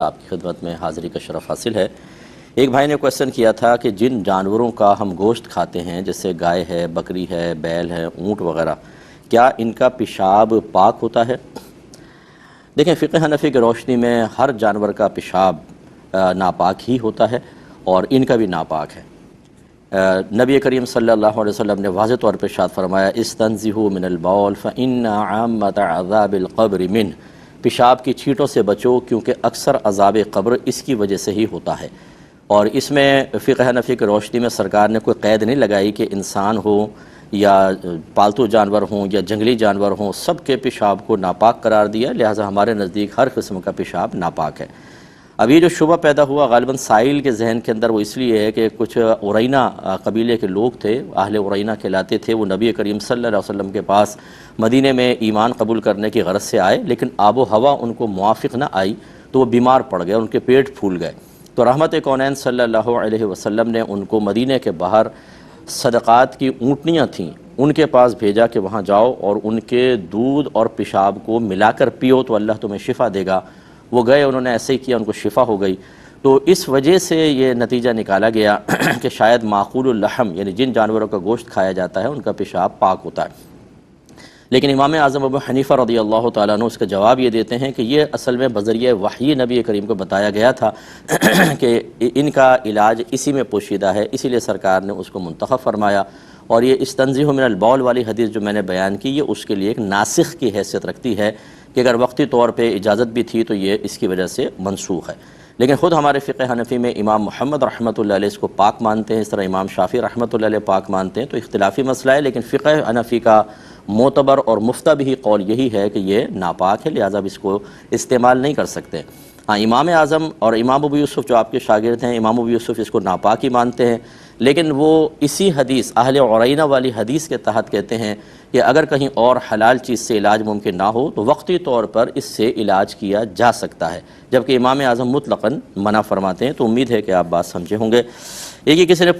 آپ کی خدمت میں حاضری کا شرف حاصل ہے۔ ایک بھائی نے کویسچن کیا تھا کہ جن جانوروں کا ہم گوشت کھاتے ہیں جیسے گائے ہے، بکری ہے، بیل ہے، اونٹ وغیرہ، کیا ان کا پیشاب پاک ہوتا ہے؟ دیکھیں، فقہ حنفی کی روشنی میں ہر جانور کا پیشاب ناپاک ہی ہوتا ہے اور ان کا بھی ناپاک ہے۔ نبی کریم صلی اللہ علیہ وسلم نے واضح طور پہ ارشاد فرمایا استنزہوا من البول فإن عامۃ عذاب القبر منہ، پیشاب کی چھینٹوں سے بچو کیونکہ اکثر عذاب قبر اس کی وجہ سے ہی ہوتا ہے۔ اور اس میں فقہ حنفی کی روشنی میں سرکار نے کوئی قید نہیں لگائی کہ انسان ہو یا پالتو جانور ہوں یا جنگلی جانور ہوں، سب کے پیشاب کو ناپاک قرار دیا، لہٰذا ہمارے نزدیک ہر قسم کا پیشاب ناپاک ہے۔ اب یہ جو شبہ پیدا ہوا غالباً سائل کے ذہن کے اندر، وہ اس لیے ہے کہ کچھ عرینہ قبیلے کے لوگ تھے، اہل عرینہ کہلاتے تھے، وہ نبی کریم صلی اللہ علیہ وسلم کے پاس مدینے میں ایمان قبول کرنے کی غرض سے آئے، لیکن آب و ہوا ان کو موافق نہ آئی تو وہ بیمار پڑ گئے، ان کے پیٹ پھول گئے۔ تو رحمت کونین صلی اللہ علیہ وسلم نے ان کو مدینے کے باہر صدقات کی اونٹنیاں تھیں، ان کے پاس بھیجا کہ وہاں جاؤ اور ان کے دودھ اور پیشاب کو ملا کر پیو تو اللہ تمہیں شفا دے گا۔ وہ گئے، انہوں نے ایسے ہی کیا، ان کو شفا ہو گئی۔ تو اس وجہ سے یہ نتیجہ نکالا گیا کہ شاید معقول اللحم، یعنی جن جانوروں کا گوشت کھایا جاتا ہے ان کا پیشاب پاک ہوتا ہے۔ لیکن امام اعظم ابو حنیفہ رضی اللہ تعالیٰ عنہ اس کا جواب یہ دیتے ہیں کہ یہ اصل میں بذریعہ وحی نبی کریم کو بتایا گیا تھا کہ ان کا علاج اسی میں پوشیدہ ہے، اسی لیے سرکار نے اس کو منتخب فرمایا۔ اور یہ استنزہ من البول والی حدیث جو میں نے بیان کی، یہ اس کے لیے ایک ناسخ کی حیثیت رکھتی ہے کہ اگر وقتی طور پہ اجازت بھی تھی تو یہ اس کی وجہ سے منسوخ ہے۔ لیکن خود ہمارے فقہ حنفی میں امام محمد رحمۃ اللہ علیہ اس کو پاک مانتے ہیں، اس طرح امام شافعی رحمۃ اللہ علیہ پاک مانتے ہیں، تو اختلافی مسئلہ ہے، لیکن فقہ حنفی کا معتبر اور مفتبی قول یہی ہے کہ یہ ناپاک ہے، لہٰذا اب اس کو استعمال نہیں کر سکتے۔ ہاں، امام اعظم اور امام ابو یوسف جو آپ کے شاگرد ہیں، امام ابو یوسف اس کو ناپاک ہی مانتے ہیں، لیکن وہ اسی حدیث اہل عرینہ والی حدیث کے تحت کہتے ہیں کہ اگر کہیں اور حلال چیز سے علاج ممکن نہ ہو تو وقتی طور پر اس سے علاج کیا جا سکتا ہے، جبکہ امام اعظم مطلقاً منع فرماتے ہیں۔ تو امید ہے کہ آپ بات سمجھے ہوں گے۔ ایک ہی کسی نے